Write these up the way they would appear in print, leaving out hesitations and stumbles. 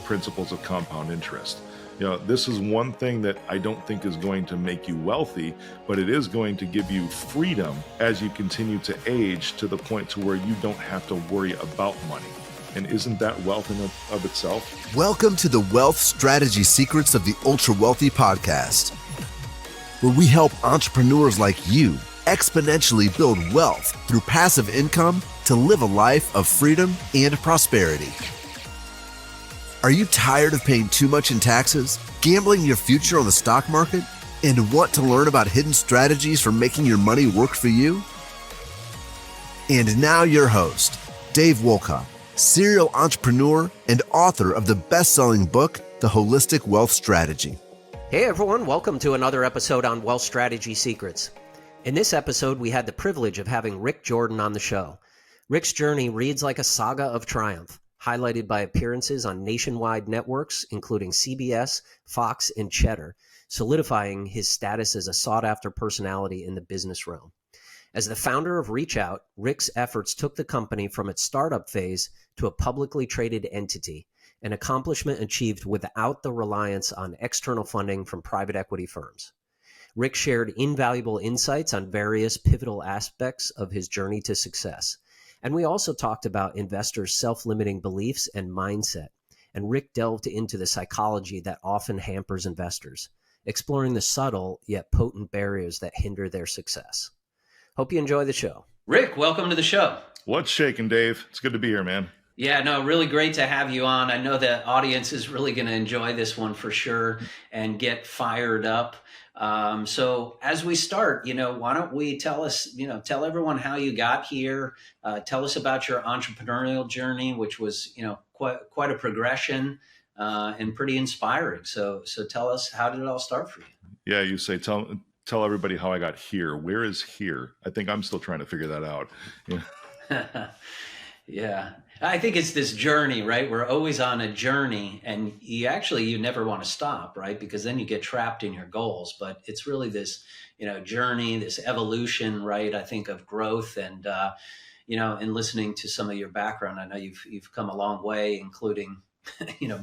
principles of compound interest. This is one thing that I don't think is going to make you wealthy, but it is going to give you freedom as you continue to age to the point to where you don't have to worry about money. And isn't that wealth in of itself? Welcome to the Wealth Strategy Secrets of the Ultra Wealthy podcast, where we help entrepreneurs like you exponentially build wealth through passive income to live a life of freedom and prosperity. Are you tired of paying too much in taxes, gambling your future on the stock market, and want to learn about hidden strategies for making your money work for you? And now your host, Dave Wolcott, serial entrepreneur and author of the best-selling book, The Holistic Wealth Strategy. Hey everyone, welcome to another episode on Wealth Strategy Secrets. In this episode, we had the privilege of having Rick Jordan on the show. Rick's journey reads like a saga of triumph, highlighted by appearances on nationwide networks, including CBS, Fox, and Cheddar, solidifying his status as a sought-after personality in the business realm. As the founder of ReachOut, Rick's efforts took the company from its startup phase to a publicly traded entity, an accomplishment achieved without the reliance on external funding from private equity firms. Rick shared invaluable insights on various pivotal aspects of his journey to success. And we also talked about investors' self-limiting beliefs and mindset. And Rick delved into the psychology that often hampers investors, exploring the subtle yet potent barriers that hinder their success. Hope you enjoy the show. Rick, welcome to the show. What's shaking, Dave? It's good to be here, man. Yeah, no, really great to have you on. I know the audience is really going to enjoy this one for sure and get fired up. So as we start, why don't we tell everyone how you got here, tell us about your entrepreneurial journey, which was, quite a progression, and pretty inspiring. So tell us, how did it all start for you? Yeah, you say, tell everybody how I got here. Where is here? I think I'm still trying to figure that out. Yeah. Yeah. I think it's this journey, right? We're always on a journey, and you never want to stop, right? Because then you get trapped in your goals. But it's really this, journey, this evolution, right? I think of growth, and in listening to some of your background, I know you've come a long way, including,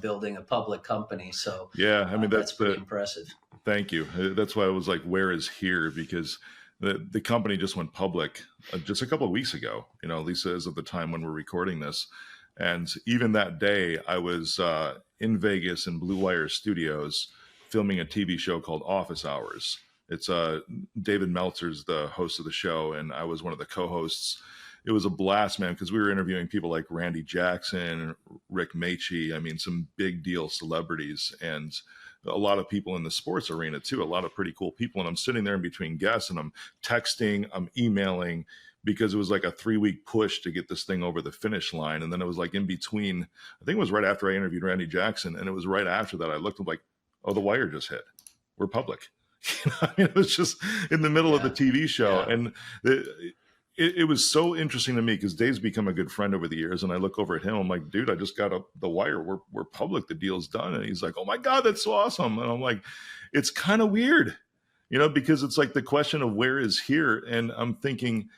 building a public company. So yeah, I mean that's pretty impressive. Thank you. That's why I was like, where is here? Because the company just went public just a couple of weeks ago, at least as of the time when we're recording this. And even that day, I was in Vegas in Blue Wire Studios filming a TV show called Office Hours. It's David Meltzer's the host of the show, and I was one of the co-hosts. It was a blast, man, because we were interviewing people like Randy Jackson, Rick Maichy, some big deal celebrities, and a lot of people in the sports arena too, a lot of pretty cool people. And I'm sitting there in between guests, and I'm texting, I'm emailing, because it was like a 3-week push to get this thing over the finish line. And then it was like in between, I think it was right after I interviewed Randy Jackson. And it was right after that I looked and like, oh, the wire just hit. We're public. It was just in the middle of the TV show. Yeah. And it was so interesting to me because Dave's become a good friend over the years. And I look over at him, I'm like, dude, I just got the wire. We're public. The deal's done. And he's like, oh my God, that's so awesome. And I'm like, it's kind of weird, because it's like the question of where is here. And I'm thinking,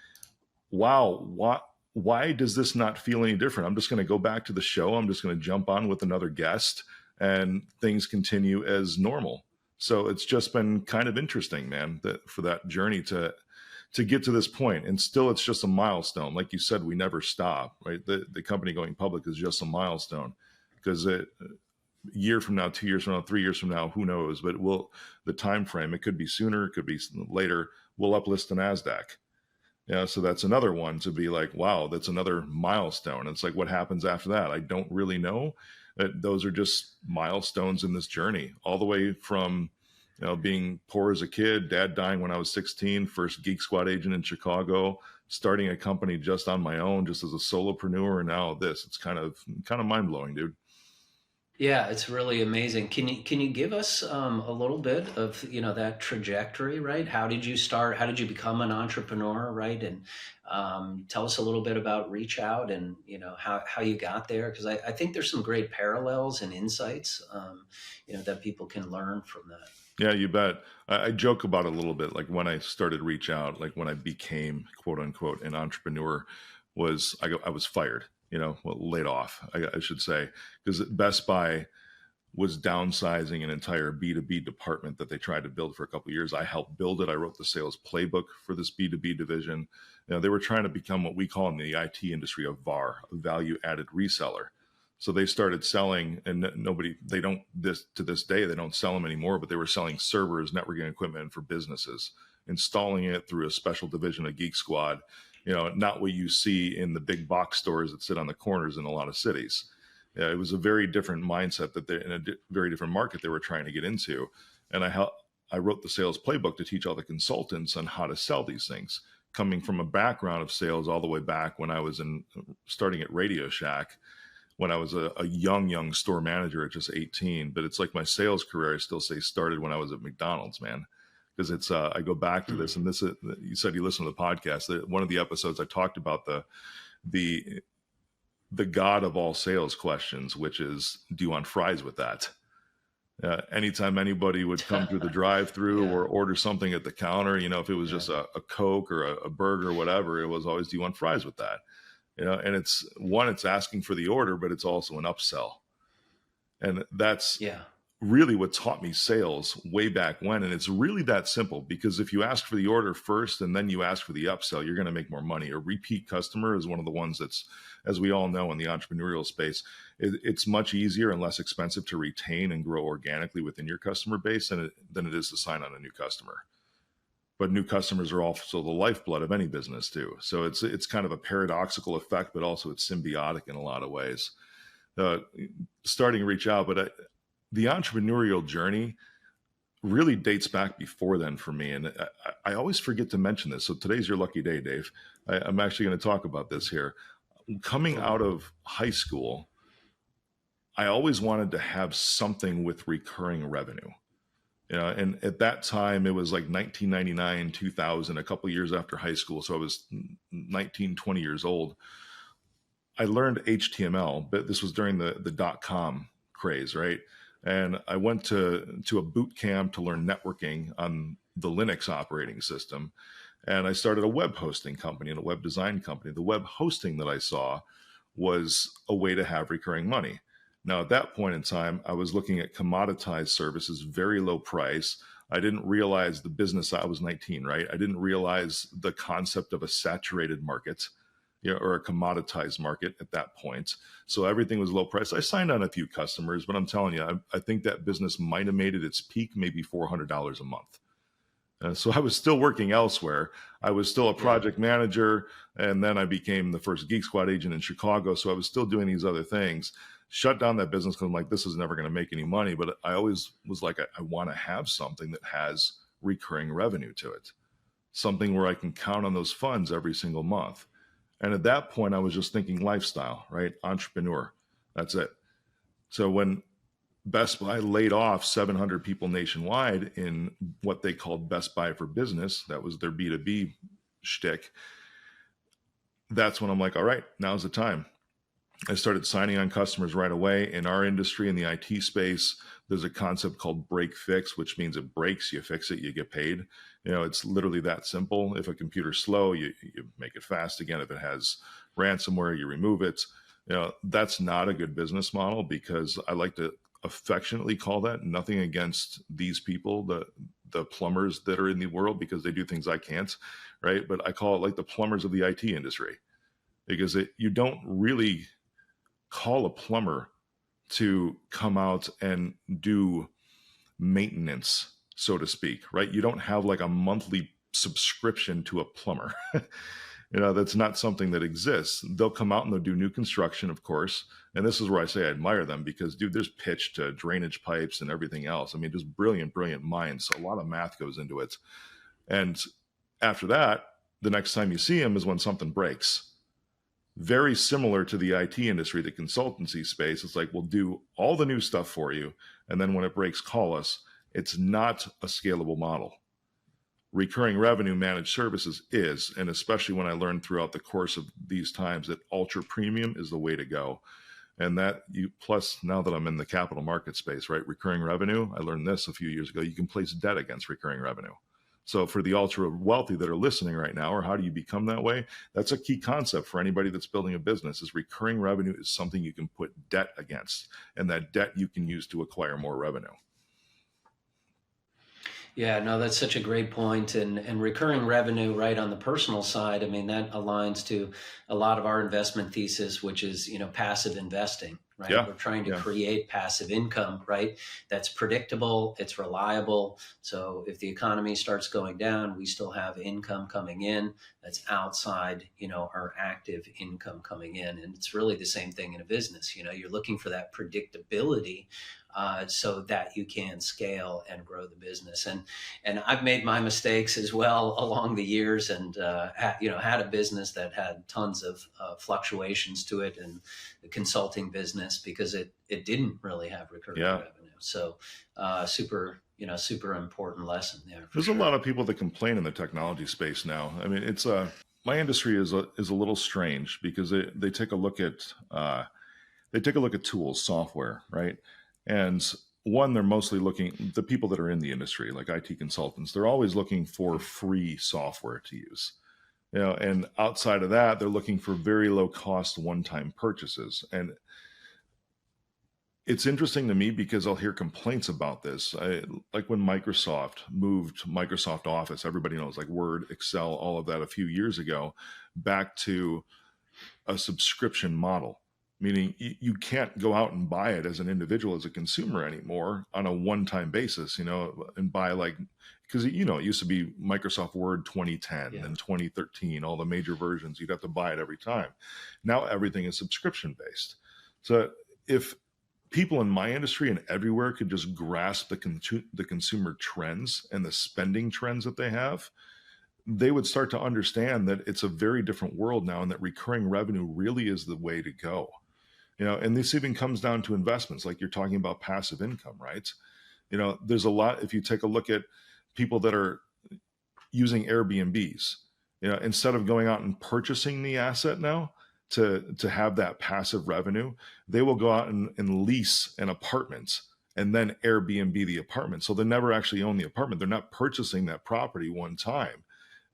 wow, why does this not feel any different? I'm just going to go back to the show. I'm just going to jump on with another guest and things continue as normal. So it's just been kind of interesting, man, for that journey to get to this point. And still, it's just a milestone. Like you said, we never stop, right? The company going public is just a milestone, because a year from now, 2 years from now, 3 years from now, who knows? But the time frame, it could be sooner, it could be later. We'll uplist to NASDAQ. Yeah, so that's another one to be like, wow, that's another milestone. It's like, what happens after that? I don't really know. Those are just milestones in this journey, all the way from being poor as a kid, dad dying when I was 16, first Geek Squad agent in Chicago, starting a company just on my own, just as a solopreneur, and now this. It's kind of mind blowing, dude. Yeah, it's really amazing. Can you give us a little bit of that trajectory, right? How did you start? How did you become an entrepreneur, right? And tell us a little bit about ReachOut and how you got there, because I think there's some great parallels and insights that people can learn from that. Yeah, you bet. I joke about it a little bit. Like when I started ReachOut, like when I became quote unquote an entrepreneur, I was fired. Laid off, I should say, because Best Buy was downsizing an entire B2B department that they tried to build for a couple of years. I helped build it. I wrote the sales playbook for this B2B division. They were trying to become what we call in the IT industry a VAR, a value added reseller. So they started selling, and to this day, they don't sell them anymore, but they were selling servers, networking equipment for businesses, installing it through a special division of Geek Squad, not what you see in the big box stores that sit on the corners in a lot of cities. It was a very different mindset that they're in a very different market they were trying to get into. And I wrote the sales playbook to teach all the consultants on how to sell these things, coming from a background of sales all the way back when I was starting at Radio Shack, when I was a young store manager at just 18. But it's like my sales career, I still say, started when I was at McDonald's, man. Because it's I go back to this, and this is, you said you listened to the podcast. One of the episodes I talked about the god of all sales questions, which is, do you want fries with that? Anytime anybody would come through the drive-through or order something at the counter, if it was just a Coke or a burger or whatever, it was always, do you want fries with that? And it's asking for the order, but it's also an upsell. And that's really what taught me sales way back when. And it's really that simple, because if you ask for the order first and then you ask for the upsell, you're going to make more money. A repeat customer is one of the ones that's, as we all know in the entrepreneurial space, it's much easier and less expensive to retain and grow organically within your customer base than it is to sign on a new customer. But new customers are also the lifeblood of any business too. So it's kind of a paradoxical effect, but also it's symbiotic in a lot of ways. Starting ReachOut, but the entrepreneurial journey really dates back before then for me. And I always forget to mention this. So today's your lucky day, Dave. I'm actually going to talk about this here. Coming out of high school, I always wanted to have something with recurring revenue. And at that time, it was like 1999, 2000, a couple of years after high school. So I was 19, 20 years old. I learned HTML, but this was during the .com craze, right? And I went to a boot camp to learn networking on the Linux operating system. And I started a web hosting company and a web design company. The web hosting that I saw was a way to have recurring money. Now, at that point in time, I was looking at commoditized services, very low price. I didn't realize the business. I was 19, right? I didn't realize the concept of a saturated market, or a commoditized market at that point. So everything was low price. I signed on a few customers, but I'm telling you, I think that business might have made it its peak, maybe $400 a month. So I was still working elsewhere. I was still a project manager, and then I became the first Geek Squad agent in Chicago. So I was still doing these other things. Shut down that business because I'm like, this is never going to make any money. But I always was like, I want to have something that has recurring revenue to it, something where I can count on those funds every single month. And at that point, I was just thinking lifestyle, right? Entrepreneur. That's it. So when Best Buy laid off 700 people nationwide in what they called Best Buy for Business, that was their B2B shtick, that's when I'm like, all right, now's the time. I started signing on customers right away. In our industry, in the IT space, there's a concept called break fix, which means it breaks, you fix it, you get paid. It's literally that simple. If a computer's slow, you make it fast again. If it has ransomware, you remove it. That's not a good business model, because I like to affectionately call that, nothing against these people, the plumbers that are in the world, because they do things I can't, right? But I call it like the plumbers of the IT industry, because you don't really call a plumber to come out and do maintenance, so to speak, right? You don't have like a monthly subscription to a plumber. That's not something that exists. They'll come out and they'll do new construction, of course. And this is where I say I admire them, because, dude, there's pitch to drainage pipes and everything else. I mean, just brilliant minds. So a lot of math goes into it. And after that, the next time you see them is when something breaks. Very similar to the IT industry, the consultancy space. It's like, we'll do all the new stuff for you, and then when it breaks, call us. It's not a scalable model. Recurring revenue managed services is, and especially when I learned throughout the course of these times that ultra premium is the way to go. And that plus now that I'm in the capital market space, right? Recurring revenue, I learned this a few years ago. You can place debt against recurring revenue. So for the ultra wealthy that are listening right now, or how do you become that way? That's a key concept for anybody that's building a business. Is recurring revenue is something you can put debt against, and that debt you can use to acquire more revenue. Yeah, no, that's such a great point. And recurring revenue, right, on the personal side, I mean, that aligns to a lot of our investment thesis, which is, passive investing, right? Yeah, We're trying to yeah, create passive income, right? That's predictable, it's reliable. So if the economy starts going down, we still have income coming in that's outside, our active income coming in. And it's really the same thing in a business. You're looking for that predictability, so that you can scale and grow the business. And I've made my mistakes as well along the years, and had a business that had tons of fluctuations to it, and the consulting business, because it didn't really have recurring yeah. revenue. So super important lesson there. There's Sure. a lot of people that complain in the technology space now. I mean, it's my industry is a little strange because they take a look at tools, software, right? And one, they're mostly looking, the people that are in the industry, like IT consultants, they're always looking for free software to use. And outside of that, they're looking for very low cost one-time purchases. And it's interesting to me because I'll hear complaints about this. Like when Microsoft moved Microsoft Office, everybody knows, like Word, Excel, all of that a few years ago, back to a subscription model, meaning you can't go out and buy it as an individual, as a consumer anymore on a one-time basis, and buy because, it used to be Microsoft Word 2010 and 2013, all the major versions, you'd have to buy it every time. Now everything is subscription based. So if people in my industry and everywhere could just grasp the consumer trends and the spending trends that they have, they would start to understand that it's a very different world now, and that recurring revenue really is the way to go. And this even comes down to investments, like you're talking about passive income, right? There's a lot, if you take a look at people that are using Airbnbs, instead of going out and purchasing the asset now to have that passive revenue, they will go out and lease an apartment and then Airbnb the apartment. So they never actually own the apartment. They're not purchasing that property one time.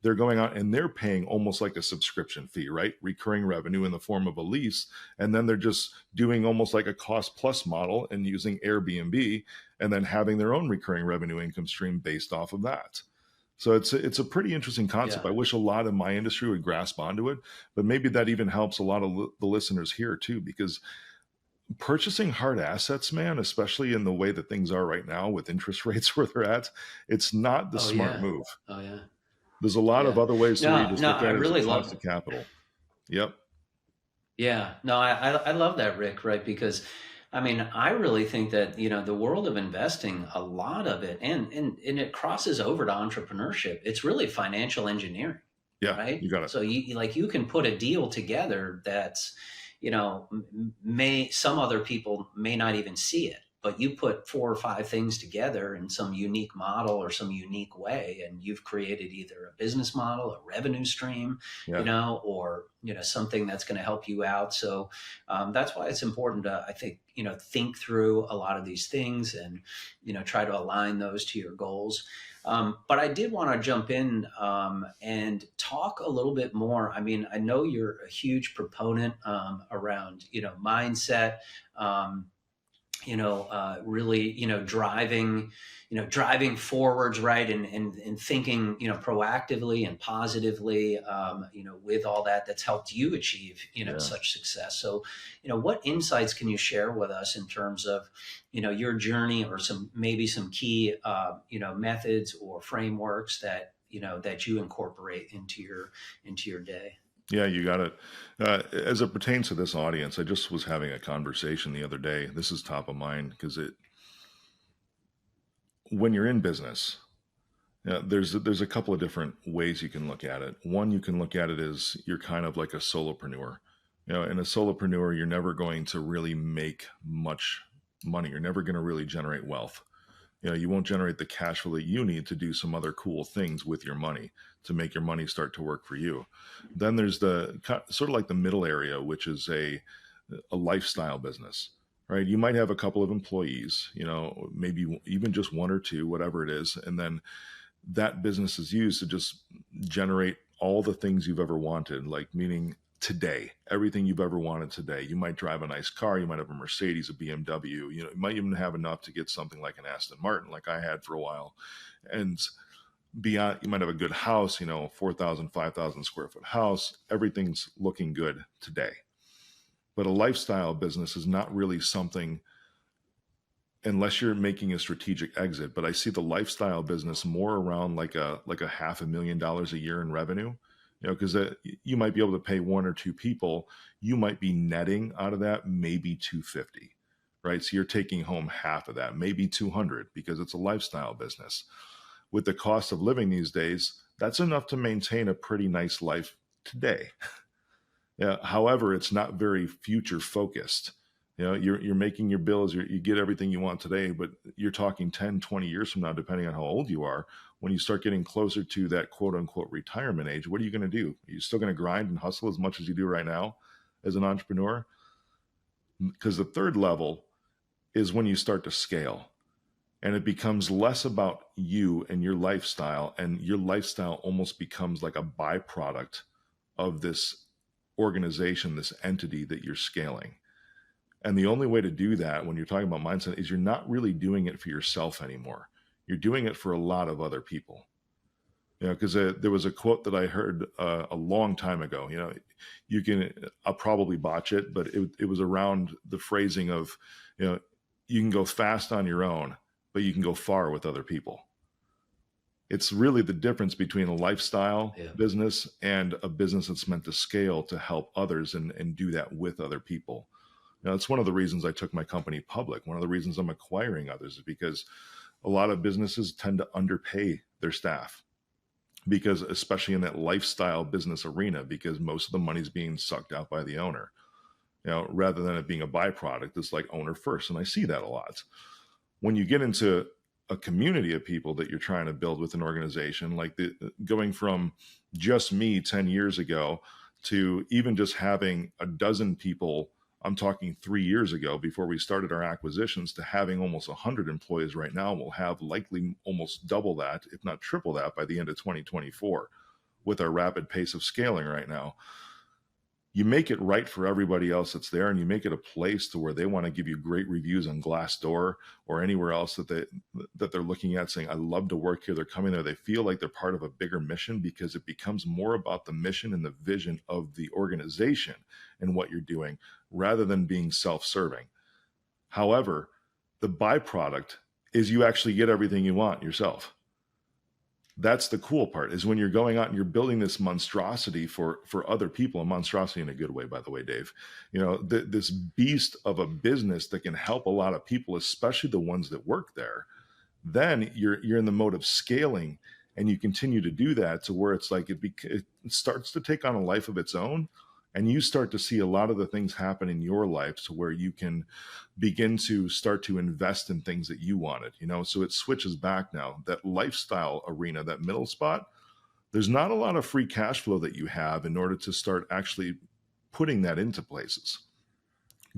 They're going out and they're paying almost like a subscription fee, right? Recurring revenue in the form of a lease. And then they're just doing almost like a cost plus model and using Airbnb, and then having their own recurring revenue income stream based off of that. So it's a pretty interesting concept. Yeah. I wish a lot of my industry would grasp onto it, but maybe that even helps a lot of the listeners here too, because purchasing hard assets, man, especially in the way that things are right now with interest rates where they're at, it's not the smart move. Oh yeah. There's a lot of other ways to where you just look I at it really as a love cost of capital. Yep. Yeah, no, I love that, Rick, right? Because I mean, I really think that, the world of investing, a lot of it, and it crosses over to entrepreneurship. It's really financial engineering, Yeah, right? you got it. So you can put a deal together that's, some other people may not even see it, but you put 4 or 5 things together in some unique model or some unique way, and you've created either a business model, a revenue stream, Yeah. or something that's going to help you out. So that's why it's important to, I think, think through a lot of these things and try to align those to your goals. But I did want to jump in and talk a little bit more. I mean, I know you're a huge proponent around mindset. Really, driving forwards, right. And thinking, proactively and positively, with all that's helped you achieve, such success. So, what insights can you share with us in terms of, your journey, or maybe some key, methods or frameworks that you incorporate into your day? Yeah, you got it. As it pertains to this audience, I just was having a conversation the other day. This is top of mind because when you're in business, there's a couple of different ways you can look at it. One, you can look at it as you're kind of like a solopreneur. In a solopreneur, you're never going to really make much money. You're never going to really generate wealth. You won't generate the cash flow that you need to do some other cool things with your money to make your money start to work for you. Then there's the sort of like the middle area, which is a lifestyle business, right? You might have a couple of employees, maybe even just 1 or 2, whatever it is. And then that business is used to just generate all the things you've ever wanted, like meaning today, everything you've ever wanted today. You might drive a nice car, you might have a Mercedes, a BMW, you might even have enough to get something like an Aston Martin, like I had for a while. And beyond, you might have a good house, 4,000, 5,000 square foot house. Everything's looking good today. But a lifestyle business is not really something, unless you're making a strategic exit. But I see the lifestyle business more around like a $500,000 a year in revenue, because you might be able to pay one or two people. You might be netting out of that maybe 250, right? So you're taking home half of that, maybe 200, because it's a lifestyle business. With the cost of living these days, that's enough to maintain a pretty nice life today. Yeah. However, it's not very future focused. You're making your bills, you get everything you want today, but you're talking 10, 20 years from now, depending on how old you are, when you start getting closer to that quote unquote retirement age, what are you going to do? Are you still going to grind and hustle as much as you do right now as an entrepreneur? Because the third level is when you start to scale. And it becomes less about you and your lifestyle, and your lifestyle almost becomes like a byproduct of this organization, this entity that you're scaling. And the only way to do that when you're talking about mindset is you're not really doing it for yourself anymore. You're doing it for a lot of other people. Because there was a quote that I heard a long time ago. I'll probably botch it, but it was around the phrasing of, you can go fast on your own, but you can go far with other people. It's really the difference between a lifestyle business and a business that's meant to scale to help others and do that with other people. It's one of the reasons I took my company public. One of the reasons I'm acquiring others is because a lot of businesses tend to underpay their staff, because especially in that lifestyle business arena, because most of the money is being sucked out by the owner, rather than it being a byproduct. It's like owner first. And I see that a lot. When you get into a community of people that you're trying to build with an organization, like going from just me 10 years ago to even just having a dozen people, I'm talking 3 years ago before we started our acquisitions, to having almost 100 employees right now. We'll have likely almost double that, if not triple that, by the end of 2024 with our rapid pace of scaling right now. You make it right for everybody else that's there, and you make it a place to where they want to give you great reviews on Glassdoor or anywhere else that they're looking at, saying, I love to work here. They're coming there. They feel like they're part of a bigger mission, because it becomes more about the mission and the vision of the organization and what you're doing, rather than being self-serving. However, the byproduct is you actually get everything you want yourself. That's the cool part, is when you're going out and you're building this monstrosity for other people, a monstrosity in a good way, by the way, Dave, this beast of a business that can help a lot of people, especially the ones that work there. Then you're in the mode of scaling, and you continue to do that to where it's like it starts to take on a life of its own. And you start to see a lot of the things happen in your life to where you can begin to start to invest in things that you wanted, so it switches back now. That lifestyle arena, that middle spot, there's not a lot of free cash flow that you have in order to start actually putting that into places.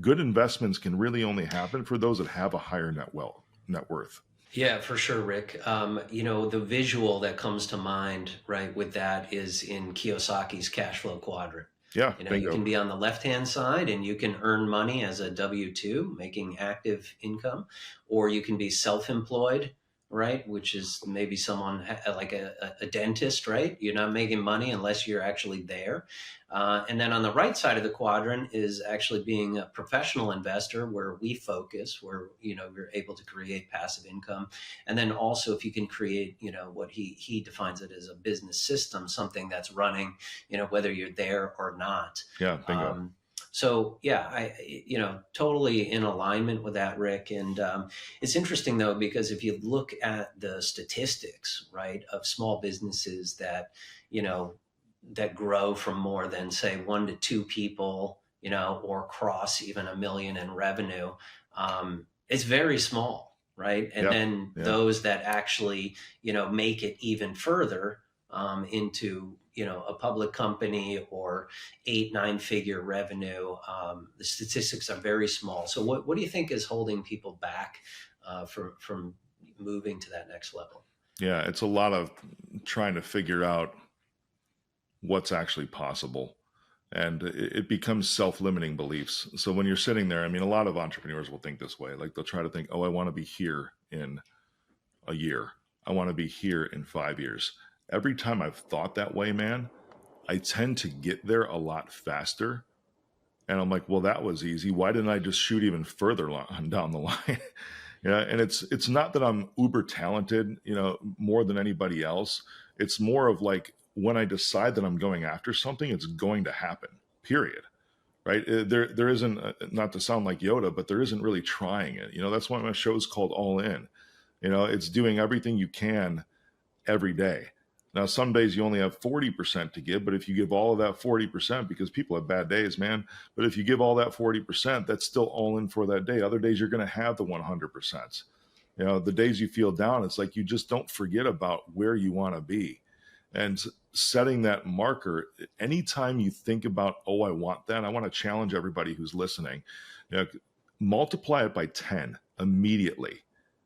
Good investments can really only happen for those that have a higher net worth. Yeah, for sure, Rick. The visual that comes to mind, right, with that is in Kiyosaki's cash flow quadrant. Yeah, you can be on the left-hand side and you can earn money as a W-2, making active income, or you can be self-employed, right? Which is maybe someone like a dentist, right? You're not making money unless you're actually there. And then on the right side of the quadrant is actually being a professional investor, where we focus, where, we're able to create passive income. And then also if you can create, what he defines it as a business system, something that's running, whether you're there or not. Yeah, bingo. So yeah, I totally in alignment with that, Rick. And it's interesting though, because if you look at the statistics, right, of small businesses that, that grow from more than say 1 to 2 people, or cross even $1 million in revenue, it's very small, right? And then those that actually, make it even further into, a public company or 8-9 figure revenue, the statistics are very small. So what do you think is holding people back from moving to that next level? Yeah, it's a lot of trying to figure out what's actually possible. And it becomes self-limiting beliefs. So when you're sitting there, I mean, a lot of entrepreneurs will think this way. Like they'll try to think, oh, I want to be here in a year. I want to be here in 5 years. Every time I've thought that way, man, I tend to get there a lot faster. And I'm like, well, that was easy. Why didn't I just shoot even further down the line? Yeah, and it's not that I'm uber talented, more than anybody else. It's more of like when I decide that I'm going after something, it's going to happen. Period. Right? There isn't, not to sound like Yoda, but there isn't really trying it. That's why my show's called All In. It's doing everything you can every day. Now, some days you only have 40% to give, but if you give all of that 40%, because people have bad days, man, but if you give all that 40%, that's still all in for that day. Other days you're going to have the 100%. The days you feel down, it's like you just don't forget about where you want to be. And setting that marker, anytime you think about, oh, I want that, I want to challenge everybody who's listening, multiply it by 10 immediately,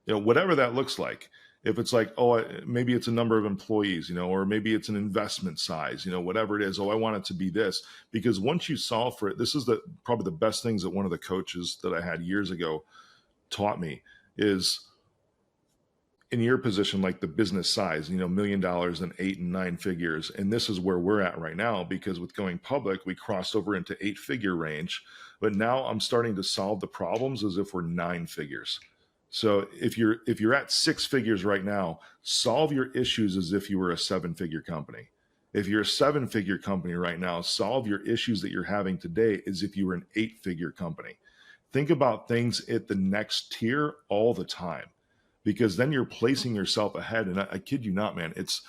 whatever that looks like. If it's like, oh, maybe it's a number of employees, or maybe it's an investment size, whatever it is. Oh, I want it to be this. Because once you solve for it, this is probably the best things that one of the coaches that I had years ago taught me is, in your position, like the business size, $1 million and 8 and 9 figures. And this is where we're at right now, because with going public, we crossed over into 8-figure range. But now I'm starting to solve the problems as if we're 9 figures. So if you're at 6 figures right now, solve your issues as if you were a 7-figure company. If you're a 7-figure company right now, solve your issues that you're having today as if you were an 8-figure company. Think about things at the next tier all the time, because then you're placing yourself ahead. And I kid you not, man, it's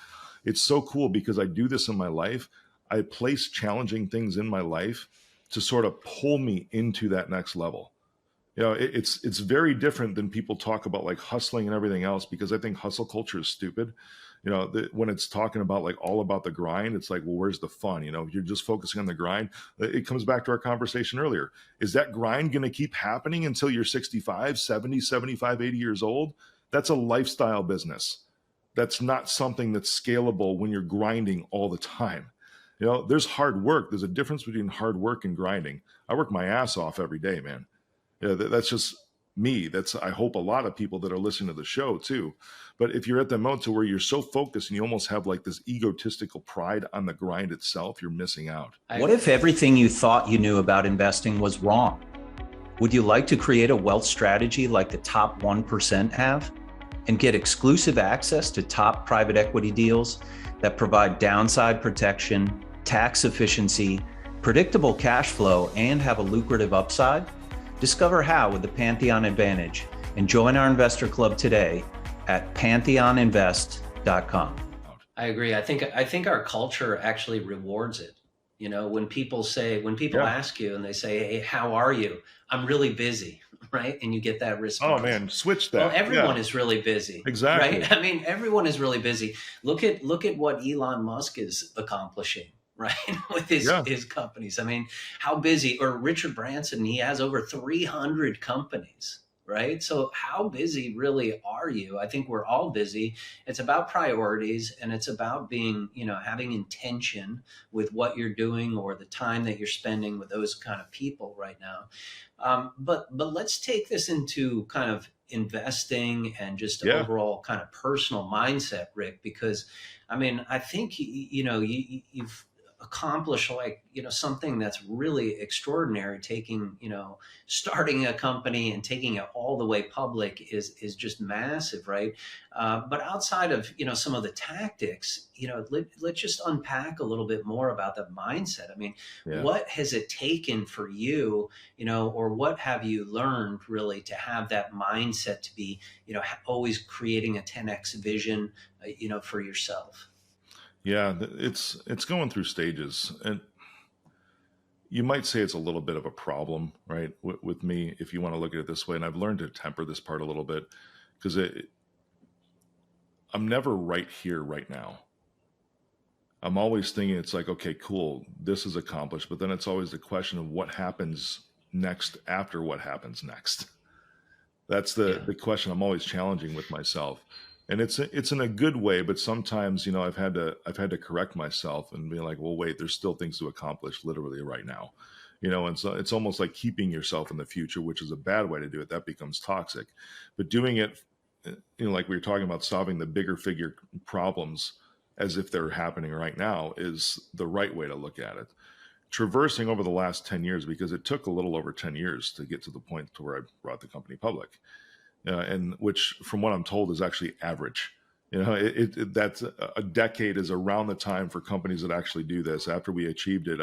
so cool because I do this in my life. I place challenging things in my life to sort of pull me into that next level. It's very different than people talk about like hustling and everything else, because I think hustle culture is stupid. When it's talking about like all about the grind, it's like, well, where's the fun? If you're just focusing on the grind, it comes back to our conversation earlier. Is that grind going to keep happening until you're 65, 70, 75, 80 years old? That's a lifestyle business. That's not something that's scalable when you're grinding all the time. There's hard work. There's a difference between hard work and grinding. I work my ass off every day, man. That's just me. I hope a lot of people that are listening to the show too. But if you're at the moment to where you're so focused and you almost have like this egotistical pride on the grind itself, you're missing out. What if everything you thought you knew about investing was wrong? Would you like to create a wealth strategy like the top 1% have and get exclusive access to top private equity deals that provide downside protection, tax efficiency, predictable cash flow, and have a lucrative upside? Discover how with the Pantheon Advantage and join our investor club today at pantheoninvest.com. I agree. I think our culture actually rewards it. When people ask you and they say, hey, how are you? I'm really busy, right? And you get that response. Oh man, switch that. Well, everyone is really busy. Exactly. Right? I mean, everyone is really busy. Look at what Elon Musk is accomplishing, right? With his companies. I mean, how busy, or Richard Branson, he has over 300 companies, right? So how busy really are you? I think we're all busy. It's about priorities, and it's about being, having intention with what you're doing or the time that you're spending with those kind of people right now. But let's take this into kind of investing and just overall kind of personal mindset, Rick, because I mean, I think, you've accomplish something that's really extraordinary. Starting a company and taking it all the way public is just massive, right? But outside of some of the tactics, let's just unpack a little bit more about the mindset. I mean, what has it taken for you, or what have you learned really to have that mindset to be always creating a 10x vision for yourself? Yeah, it's going through stages, and you might say it's a little bit of a problem, right? With me, if you want to look at it this way, and I've learned to temper this part a little bit, because I'm never right here, right now. I'm always thinking it's like, okay, cool, this is accomplished, but then it's always the question of what happens next after what happens next. That's the question I'm always challenging with myself. And it's in a good way, but sometimes, I've had to correct myself and be like, well, wait, there's still things to accomplish literally right now. And so it's almost like keeping yourself in the future, which is a bad way to do it. That becomes toxic. But doing it, like we were talking about, solving the bigger figure problems as if they're happening right now is the right way to look at it. Traversing over the last 10 years, because it took a little over 10 years to get to the point to where I brought the company public, and which, from what I'm told, is actually average. That's a decade is around the time for companies that actually do this. After we achieved it,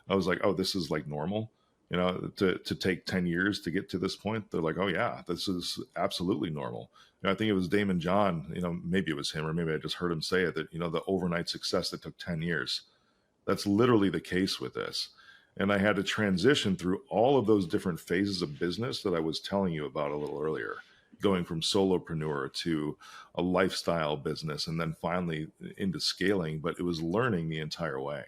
I was like, oh, this is like normal. To take 10 years to get to this point. They're like, oh yeah, this is absolutely normal. I think it was Damon John, maybe it was him, or maybe I just heard him say it, that, the overnight success that took 10 years. That's literally the case with this. And I had to transition through all of those different phases of business that I was telling you about a little earlier, going from solopreneur to a lifestyle business, and then finally into scaling, but it was learning the entire way.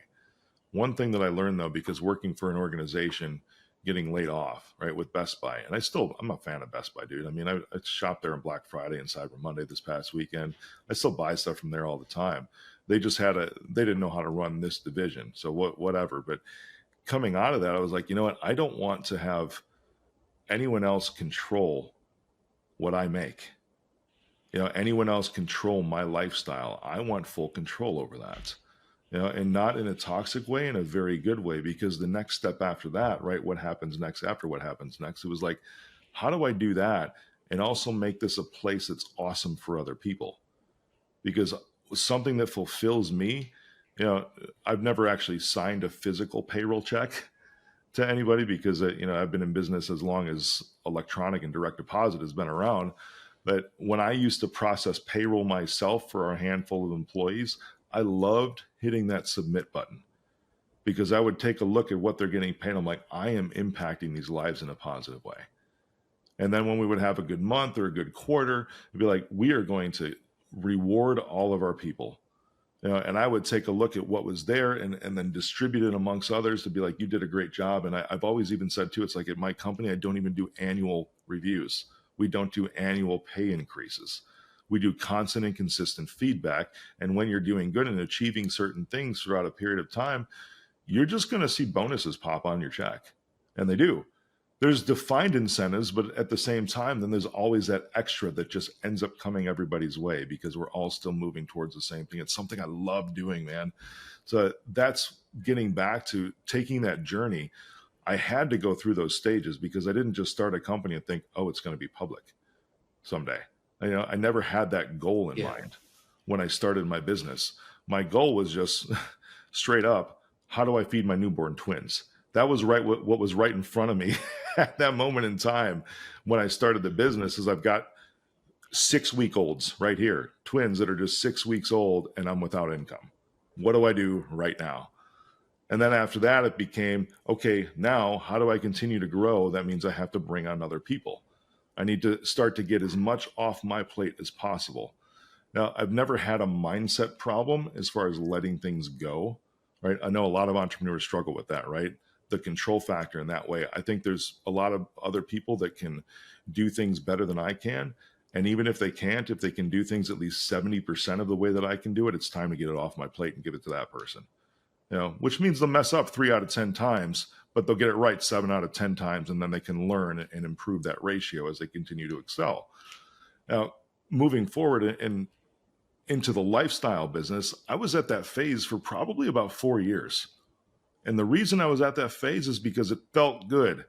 One thing that I learned, though, because working for an organization, getting laid off, right, with Best Buy, and I'm a fan of Best Buy, dude. I mean, I shopped there on Black Friday and Cyber Monday this past weekend. I still buy stuff from there all the time. They just they didn't know how to run this division. So whatever. But coming out of that, I was like, you know what? I don't want to have anyone else control what I make. Anyone else control my lifestyle. I want full control over that. And not in a toxic way, in a very good way, because the next step after that, right? What happens next after what happens next? It was like, how do I do that and also make this a place that's awesome for other people? Because something that fulfills me, I've never actually signed a physical payroll check to anybody because, I've been in business as long as electronic and direct deposit has been around. But when I used to process payroll myself for a handful of employees, I loved hitting that submit button because I would take a look at what they're getting paid. I'm like, I am impacting these lives in a positive way. And then when we would have a good month or a good quarter, it'd be like, we are going to reward all of our people. And I would take a look at what was there and then distribute it amongst others to be like, you did a great job. And I've always even said too, it's like at my company, I don't even do annual reviews. We don't do annual pay increases. We do constant and consistent feedback. And when you're doing good and achieving certain things throughout a period of time, you're just going to see bonuses pop on your check. And they do. There's defined incentives, but at the same time, then there's always that extra that just ends up coming everybody's way because we're all still moving towards the same thing. It's something I love doing, man. So that's getting back to taking that journey. I had to go through those stages because I didn't just start a company and think, oh, it's going to be public someday. I never had that goal in mind when I started my business. My goal was just straight up, how do I feed my newborn twins? That was right. What was right in front of me at that moment in time when I started the business is I've got 6-week-olds right here, twins that are just 6 weeks old, and I'm without income. What do I do right now? And then after that, it became, okay, now how do I continue to grow? That means I have to bring on other people. I need to start to get as much off my plate as possible. Now, I've never had a mindset problem as far as letting things go, right? I know a lot of entrepreneurs struggle with that, right? The control factor in that way. I think there's a lot of other people that can do things better than I can. And even if they can't, if they can do things at least 70% of the way that I can do it, it's time to get it off my plate and give it to that person. Which means they'll mess up 3 out of 10 times, but they'll get it right 7 out of 10 times, and then they can learn and improve that ratio as they continue to excel. Now, moving forward and into the lifestyle business, I was at that phase for probably about 4 years. And the reason I was at that phase is because it felt good.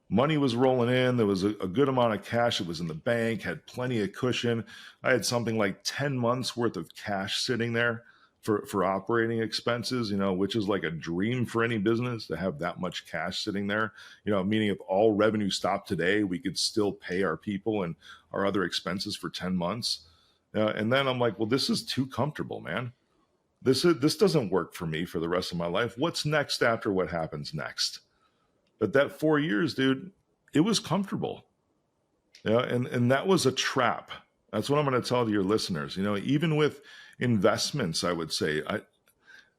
Money was rolling in. There was a good amount of cash that was in the bank, had plenty of cushion. I had something like 10 months worth of cash sitting there for operating expenses, which is like a dream for any business to have that much cash sitting there, meaning if all revenue stopped today, we could still pay our people and our other expenses for 10 months. And then I'm like, well, this is too comfortable, man. This doesn't work for me for the rest of my life. What's next after what happens next? But that 4 years, dude, it was comfortable. And that was a trap. That's what I'm going to tell to your listeners. Even with investments, I would say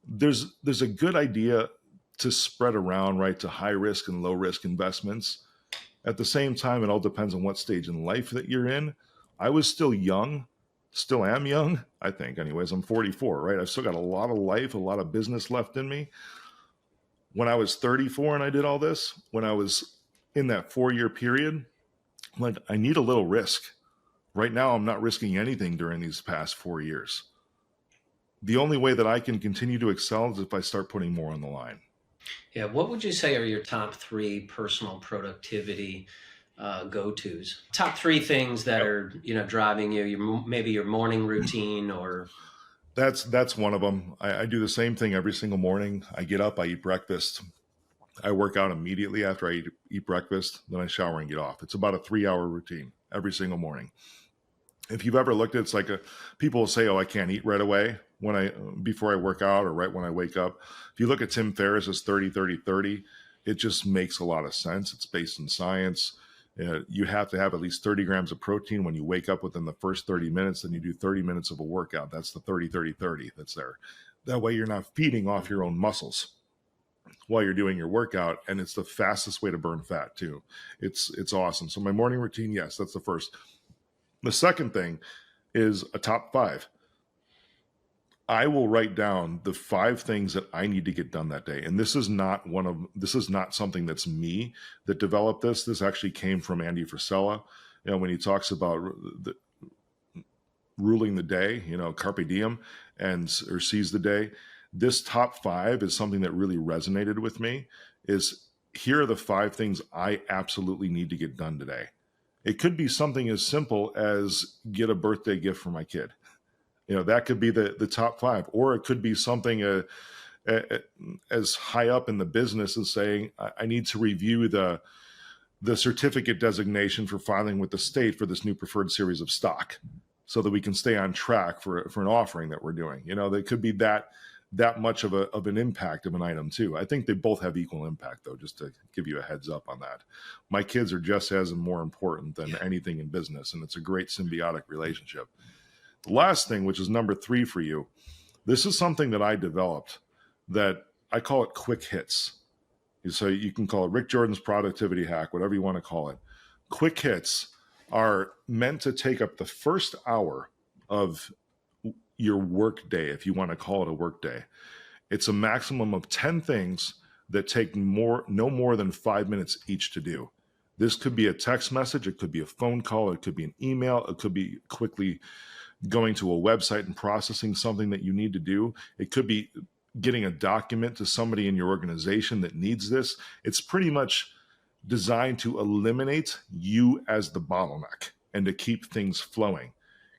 there's a good idea to spread around, right, to high risk and low risk investments. At the same time, it all depends on what stage in life that you're in. I was still young, still am young, I think anyways. I'm 44, right? I've still got a lot of life, a lot of business left in me. When I was 34 and I did all this, when I was in that 4-year period, like, I need a little risk. Right now, I'm not risking anything during these past 4 years. The only way that I can continue to excel is if I start putting more on the line. Yeah. What would you say are your top 3 personal productivity go-tos? Top 3 things that are, driving you, maybe your morning routine or... That's one of them. I do the same thing every single morning. I get up, I eat breakfast. I work out immediately after I eat breakfast. Then I shower and get off. It's about a 3-hour routine every single morning. If you've ever looked at, it's like people will say, oh, I can't eat right away before I work out or right when I wake up. If you look at Tim Ferriss's 30-30-30, it just makes a lot of sense. It's based in science. You have to have at least 30 grams of protein when you wake up within the first 30 minutes. Then you do 30 minutes of a workout. That's the 30-30-30 that's there. That way you're not feeding off your own muscles while you're doing your workout. And it's the fastest way to burn fat too. It's awesome. So my morning routine, yes, that's the first. The second thing is a top 5. I will write down the 5 things that I need to get done that day. And this is not something that's me that developed this. This actually came from Andy Frisella. When he talks about ruling the day, carpe diem, or seize the day. This top 5 is something that really resonated with me. Is here are the 5 things I absolutely need to get done today. It could be something as simple as get a birthday gift for my kid. That could be the top 5, or it could be something as high up in the business as saying, I need to review the certificate designation for filing with the state for this new preferred series of stock so that we can stay on track for an offering that we're doing. There could be that much of an impact of an item too. I think they both have equal impact though, just to give you a heads up on that. My kids are just as more important than anything in business, and it's a great symbiotic relationship. The last thing, which is number 3 for you, this is something that I developed that I call it quick hits. So you can call it Rick Jordan's productivity hack, whatever you want to call it. Quick hits are meant to take up the first hour of your work day, if you want to call it a work day. It's a maximum of 10 things that take no more than 5 minutes each to do. This could be a text message, it could be a phone call, it could be an email, it could be quickly going to a website and processing something that you need to do. It could be getting a document to somebody in your organization that needs this. It's pretty much designed to eliminate you as the bottleneck and to keep things flowing.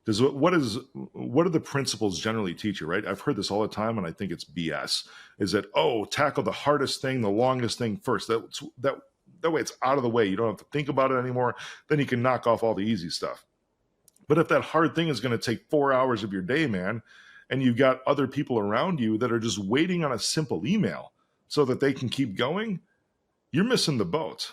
Because what do the principles generally teach you, right? I've heard this all the time, and I think it's BS, is that, tackle the hardest thing, the longest thing first. That way it's out of the way. You don't have to think about it anymore. Then you can knock off all the easy stuff. But if that hard thing is going to take 4 hours of your day, man, and you've got other people around you that are just waiting on a simple email so that they can keep going, you're missing the boat.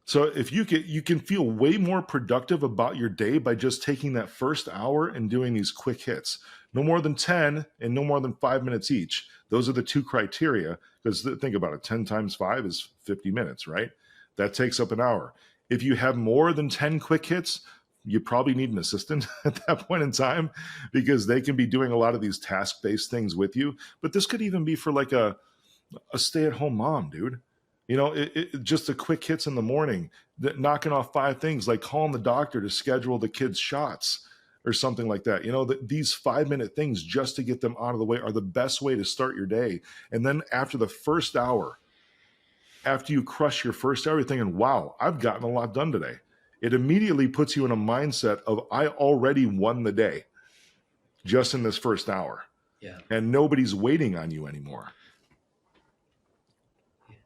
So if you can feel way more productive about your day by just taking that first hour and doing these quick hits. No more than 10 and no more than 5 minutes each. Those are the 2 criteria, because think about it, 10 times 5 is 50 minutes, right? That takes up an hour. If you have more than 10 quick hits, you probably need an assistant at that point in time, because they can be doing a lot of these task-based things with you. But this could even be for like a stay-at-home mom, dude. Just the quick hits in the morning, knocking off 5 things, like calling the doctor to schedule the kids' shots or something like that. These 5-minute things just to get them out of the way are the best way to start your day. And then after the first hour, after you crush your first hour, you're thinking, wow, I've gotten a lot done today. It immediately puts you in a mindset of, I already won the day just in this first hour. Yeah. And nobody's waiting on you anymore.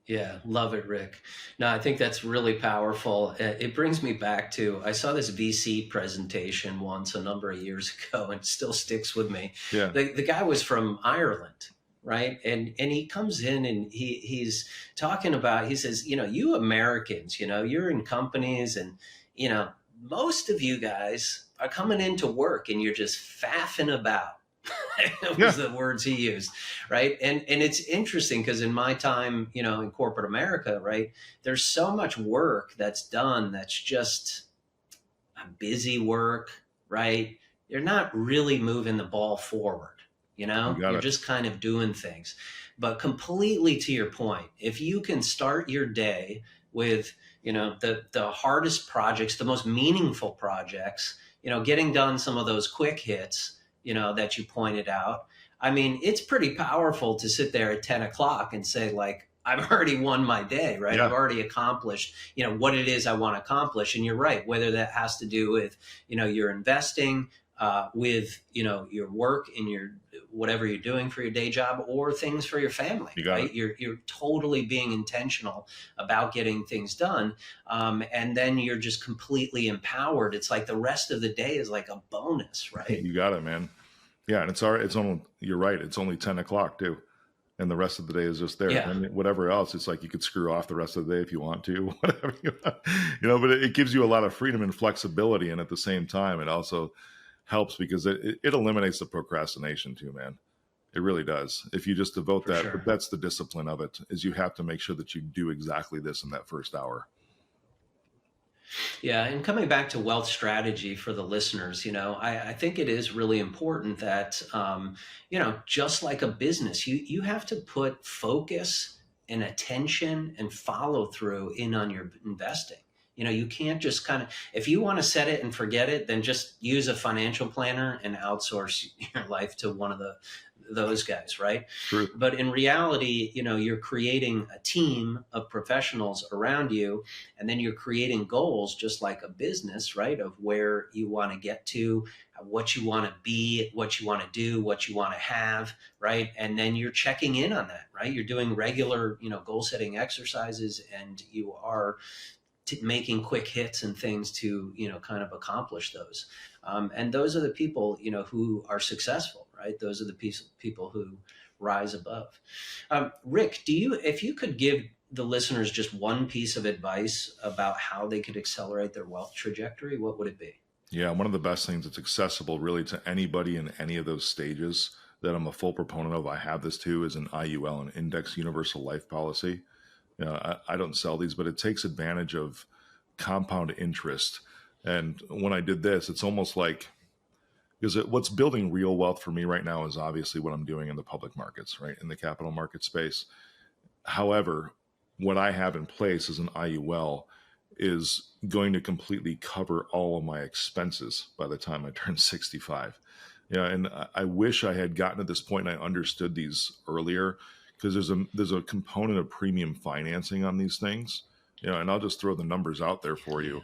Yeah, love it, Rick. No, I think that's really powerful. It brings me back to, I saw this VC presentation once a number of years ago, and it still sticks with me. Yeah. The guy was from Ireland, right? And he comes in and he's talking about, he says, you Americans, you're in companies and, most of you guys are coming into work and you're just faffing about. It was the words he used, right? And it's interesting because in my time, in corporate America, right, there's so much work that's done that's just, busy work, right? You're not really moving the ball forward. You got You're it. just kind of doing things. But completely to your point, if you can start your day with, the hardest projects, the most meaningful projects, getting done some of those quick hits, that you pointed out. I mean, it's pretty powerful to sit there at 10 o'clock and say, like, I've already won my day, right? I've Yeah, already accomplished, what it is I want to accomplish. And you're right, whether that has to do with, your investing, with, your work and your whatever you're doing for your day job, or things for your family, you got it. right? You're totally being intentional about getting things done. And then you're just completely empowered. It's like the rest of the day is like a bonus, right? You got it, man. Yeah, and it's all right. It's only, you're right. It's only 10 o'clock too. And the rest of the day is just there. Yeah. And whatever else, it's like you could screw off the rest of the day if you want to, whatever you want. But it gives you a lot of freedom and flexibility. And at the same time, it also helps because it eliminates the procrastination too, man. It really does. If you just devote For that, sure. but that's the discipline of it, is you have to make sure that you do exactly this in that first hour. Yeah, and coming back to wealth strategy for the listeners, I think it is really important that, just like a business, you have to put focus and attention and follow through in on your investing. You can't just kind of, if you want to set it and forget it, then just use a financial planner and outsource your life to one of those guys, right? True. But in reality, you're creating a team of professionals around you, and then you're creating goals just like a business, right? Of where you want to get to, what you want to be, what you want to do, what you want to have, right? And then you're checking in on that, right? You're doing regular, goal setting exercises, and you are making quick hits and things to, kind of accomplish those. And those are the people, who are successful, right? Those are the people who rise above. Rick, if you could give the listeners just one piece of advice about how they could accelerate their wealth trajectory, what would it be? Yeah, one of the best things that's accessible really to anybody in any of those stages that I'm a full proponent of, I have this too, is an IUL, an Index Universal Life Policy. I don't sell these, but it takes advantage of compound interest. And when I did this, it's almost like, because what's building real wealth for me right now is obviously what I'm doing in the public markets, right? In the capital market space. However, what I have in place as an IUL is going to completely cover all of my expenses by the time I turn 65. And I wish I had gotten to this point and I understood these earlier, because there's a component of premium financing on these things. And I'll just throw the numbers out there for you.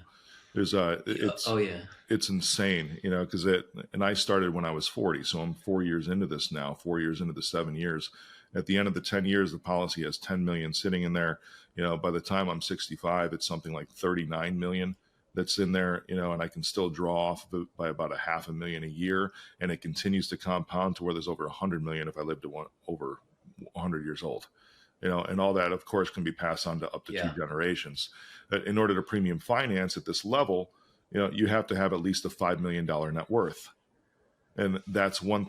There's it's insane, because and I started when I was 40, so I'm 4 years into this now, 4 years into the 7 years. At the end of the 10 years, the policy has 10 million sitting in there. By the time I'm 65, it's something like 39 million that's in there, and I can still draw off of it by about $500,000 a year, and it continues to compound to where there's over 100 million if I live to over 100 years old. And all that, of course, can be passed on to up to 2 generations. In order to premium finance at this level, you have to have at least a $5 million net worth. And that's one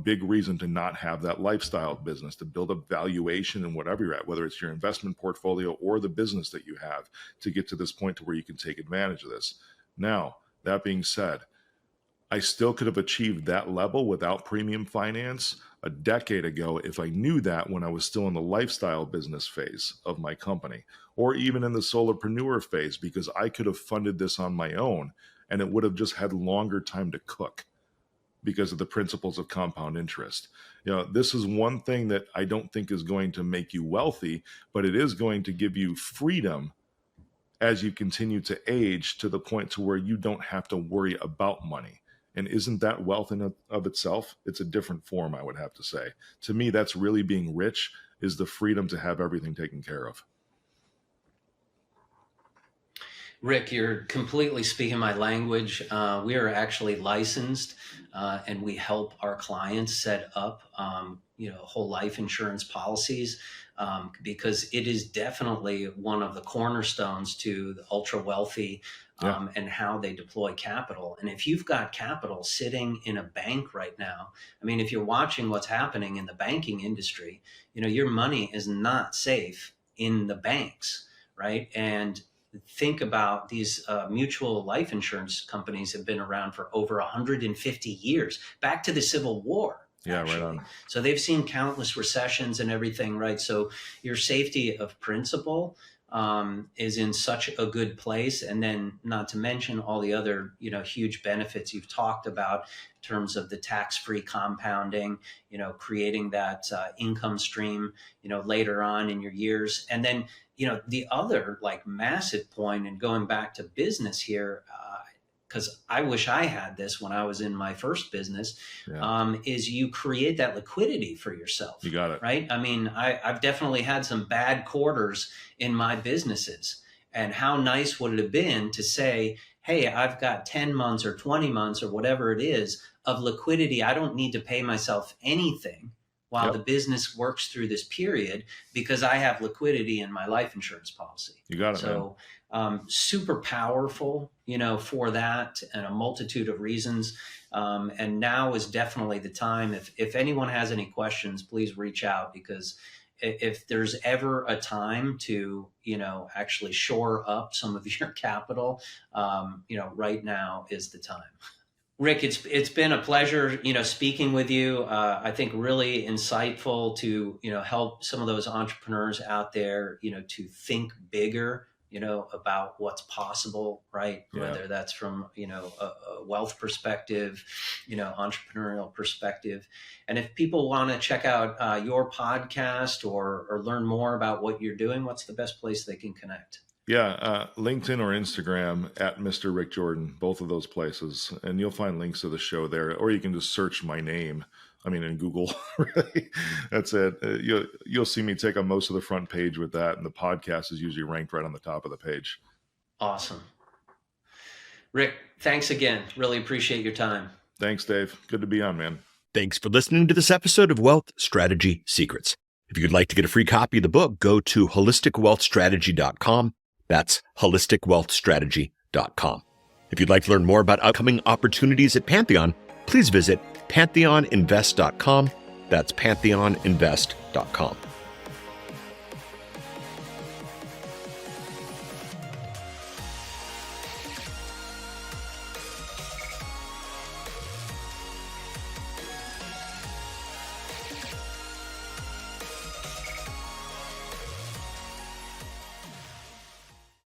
big reason to not have that lifestyle business, to build a valuation in whatever you're at, whether it's your investment portfolio or the business that you have, to get to this point to where you can take advantage of this. Now, that being said, I still could have achieved that level without premium finance a decade ago if I knew that when I was still in the lifestyle business phase of my company, or even in the solopreneur phase, because I could have funded this on my own and it would have just had longer time to cook because of the principles of compound interest. This is one thing that I don't think is going to make you wealthy, but it is going to give you freedom as you continue to age to the point to where you don't have to worry about money. And isn't that wealth in of itself? It's a different form, I would have to say. To me, that's really being rich, is the freedom to have everything taken care of. Rick, you're completely speaking my language. We are actually licensed, and we help our clients set up, whole life insurance policies, because it is definitely one of the cornerstones to the ultra wealthy, and how they deploy capital. And if you've got capital sitting in a bank right now, I mean, if you're watching what's happening in the banking industry, your money is not safe in the banks, right? And think about these mutual life insurance companies have been around for over 150 years, back to the Civil War. Yeah, Actually. right on. So they've seen countless recessions and everything, right? So your safety of principle is in such a good place. And then not to mention all the other, huge benefits you've talked about in terms of the tax-free compounding, creating that income stream, later on in your years. And then, the other like massive point, and going back to business here, because I wish I had this when I was in my first business, is you create that liquidity for yourself. You got it. Right? I mean, I've definitely had some bad quarters in my businesses. And how nice would it have been to say, hey, I've got 10 months or 20 months or whatever it is of liquidity. I don't need to pay myself anything while the business works through this period because I have liquidity in my life insurance policy. You got it. So super powerful, for that and a multitude of reasons. And now is definitely the time. If anyone has any questions, please reach out, because if there's ever a time to, actually shore up some of your capital, right now is the time. Rick, it's been a pleasure, speaking with you. I think really insightful to, help some of those entrepreneurs out there, to think bigger, about what's possible, right? Yeah. Whether that's from, a wealth perspective, entrepreneurial perspective. And if people want to check out your podcast or learn more about what you're doing, what's the best place they can connect? Yeah, LinkedIn or Instagram at Mr. Rick Jordan, both of those places. And you'll find links to the show there, or you can just search my name. I mean, in Google, really. That's it. You'll see me take on most of the front page with that. And the podcast is usually ranked right on the top of the page. Awesome. Rick, thanks again. Really appreciate your time. Thanks, Dave. Good to be on, man. Thanks for listening to this episode of Wealth Strategy Secrets. If you'd like to get a free copy of the book, go to holisticwealthstrategy.com. That's holisticwealthstrategy.com. If you'd like to learn more about upcoming opportunities at Pantheon, please visit pantheoninvest.com. That's pantheoninvest.com.